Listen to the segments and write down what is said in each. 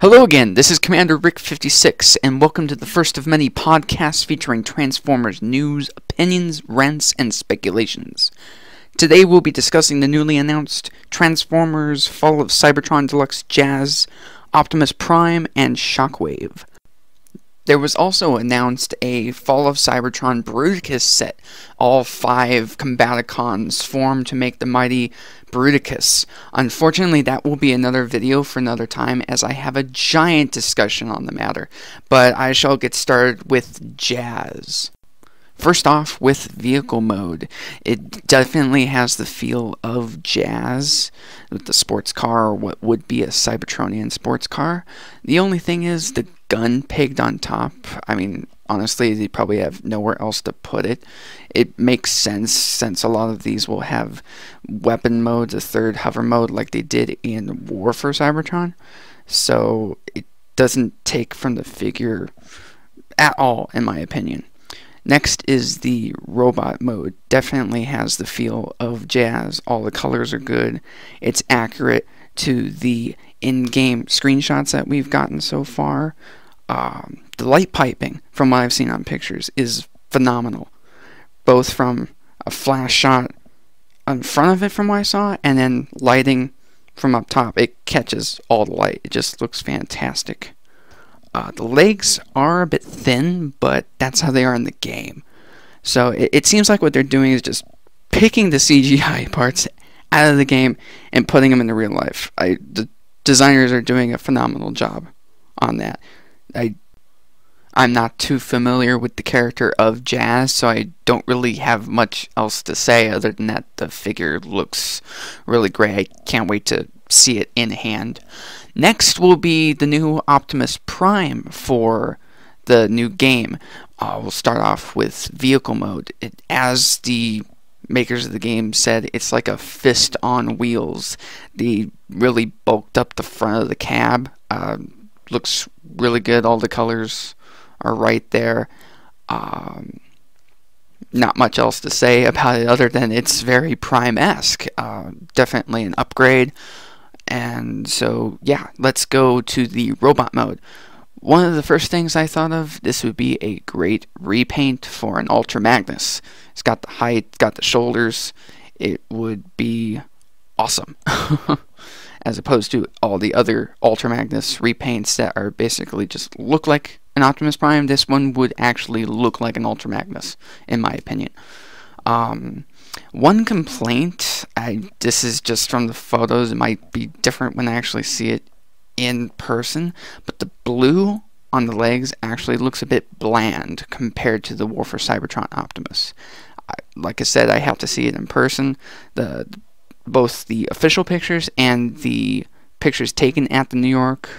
Hello again, this is Commander Rick56, and welcome to the first of many podcasts featuring Transformers news, opinions, rants, and speculations. Today we'll be discussing the newly announced Transformers Fall of Cybertron Deluxe Jazz, Optimus Prime, and Shockwave. There was also announced a Fall of Cybertron Bruticus set. All 5 Combaticons formed to make the mighty Bruticus. Unfortunately, that will be another video for another time, as I have a giant discussion on the matter. But I shall get started with Jazz. First off, with vehicle mode, it definitely has the feel of Jazz with the sports car, or what would be a Cybertronian sports car. The only thing is the gun pegged on top. I mean, honestly, they probably have nowhere else to put it. It makes sense since a lot of these will have weapon modes, a third hover mode like they did in War for Cybertron. So it doesn't take from the figure at all, in my opinion. Next is the robot mode. Definitely has the feel of Jazz. All the colors are good. It's accurate to the in-game screenshots that we've gotten so far. The light piping, from what I've seen on pictures, is phenomenal. Both from a flash shot in front of it from what I saw, and then lighting from up top. It catches all the light. It just looks fantastic. The legs are a bit thin, but that's how they are in the game. So it seems like what they're doing is just picking the CGI parts out of the game and putting them into real life. The designers are doing a phenomenal job on that. I'm not too familiar with the character of Jazz, so I don't really have much else to say other than that the figure looks really great. I can't wait to see it in hand. Next will be the new Optimus Prime for the new game. We'll start off with vehicle mode. As the makers of the game said, it's like a fist on wheels. They really bulked up the front of the cab. Looks really good. All the colors are right there. Not much else to say about it other than it's very Prime-esque. Definitely an upgrade. And so, yeah, let's go to the robot mode. One of the first things I thought of, this would be a great repaint for an Ultra Magnus. It's got the height, got the shoulders. It would be awesome. As opposed to all the other Ultra Magnus repaints that are basically just look like an Optimus Prime. This one would actually look like an Ultra Magnus, in my opinion. One complaint, this is just from the photos, it might be different when I actually see it in person, but the blue on the legs actually looks a bit bland compared to the War for Cybertron Optimus. Like I said, I have to see it in person. Both the official pictures and the pictures taken at the New York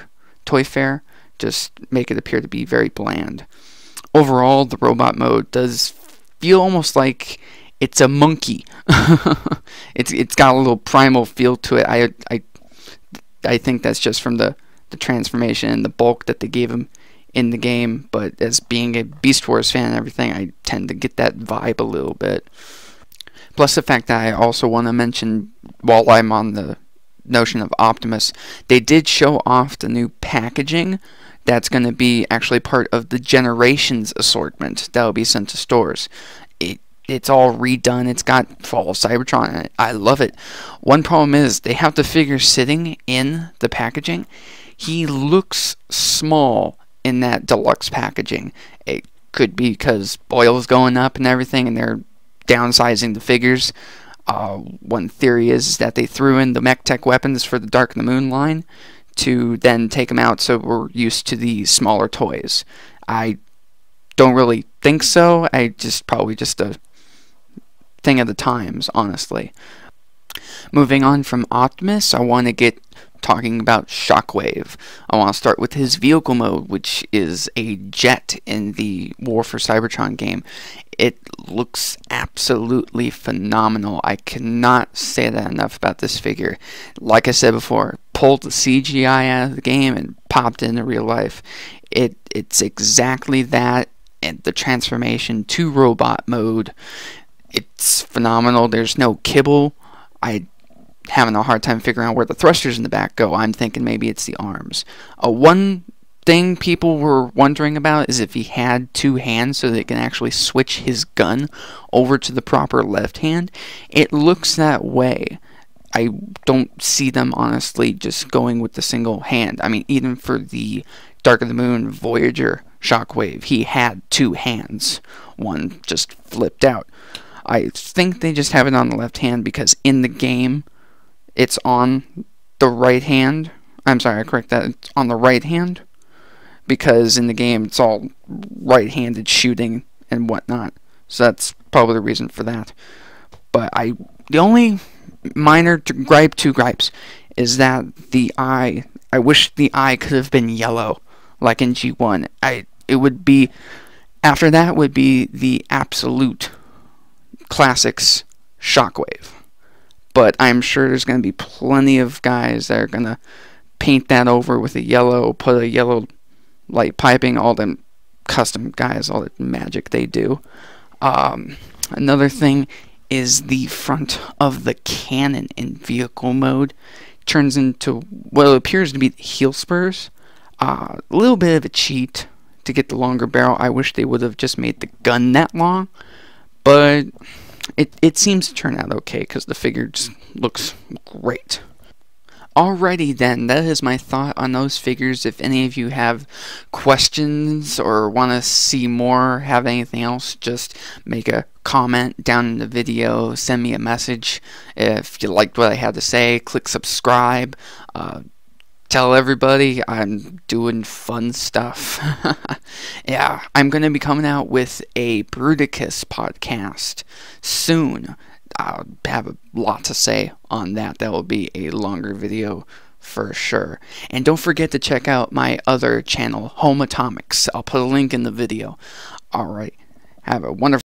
Toy Fair just make it appear to be very bland. Overall, the robot mode does feel almost like it's a monkey. It's got a little primal feel to it. I think that's just from the transformation and the bulk that they gave him in the game. But as being a Beast Wars fan and everything, I tend to get that vibe a little bit. Plus the fact that I also want to mention, while I'm on the notion of Optimus, they did show off the new packaging that's going to be actually part of the Generations assortment that will be sent to stores. It's all redone. It's got Fall of Cybertron in it. I love it. One problem is they have the figure sitting in the packaging. He looks small in that deluxe packaging. It could be because oil's going up and everything, and they're downsizing the figures. One theory is that they threw in the mech tech weapons for the Dark of the Moon line to then take them out, so we're used to the smaller toys. I don't really think so. Probably just a thing of the times, honestly. Moving on from Optimus, I want to get talking about Shockwave. I want to start with his vehicle mode, which is a jet in the War for Cybertron game. It looks absolutely phenomenal. I cannot say that enough about this figure. Like I said before, pulled the CGI out of the game and popped into real life. It's exactly that, and the transformation to robot mode, it's phenomenal. There's no kibble. having a hard time figuring out where the thrusters in the back go. I'm thinking maybe it's the arms. One thing people were wondering about is if he had two hands so they can actually switch his gun over to the proper left hand. It looks that way. I don't see them honestly just going with the single hand. I mean, even for the Dark of the Moon Voyager Shockwave, he had two hands. One just flipped out. I think they just have it on the left hand because in the game it's on the right hand. I'm sorry, I correct that. It's on the right hand because in the game it's all right-handed shooting and whatnot. So that's probably the reason for that. But the only minor two gripes is that the eye. I wish the eye could have been yellow like in G1. It would be, after that would be the absolute classics Shockwave. But I'm sure there's going to be plenty of guys that are going to paint that over with a yellow, put a yellow light piping, all them custom guys, all the magic they do. Another thing is the front of the cannon in vehicle mode turns into what appears to be the heel spurs. A little bit of a cheat to get the longer barrel. I wish they would have just made the gun that long, but it seems to turn out okay because the figure just looks great. Alrighty then, that is my thought on those figures. If any of you have questions or want to see more, have anything else, just make a comment down in the video, send me a message. If you liked what I had to say, click subscribe. Tell everybody I'm doing fun stuff. Yeah, I'm going to be coming out with a Bruticus podcast soon. I'll have a lot to say on that. That will be a longer video for sure. And don't forget to check out my other channel, Home Atomics. I'll put a link in the video. Alright, have a wonderful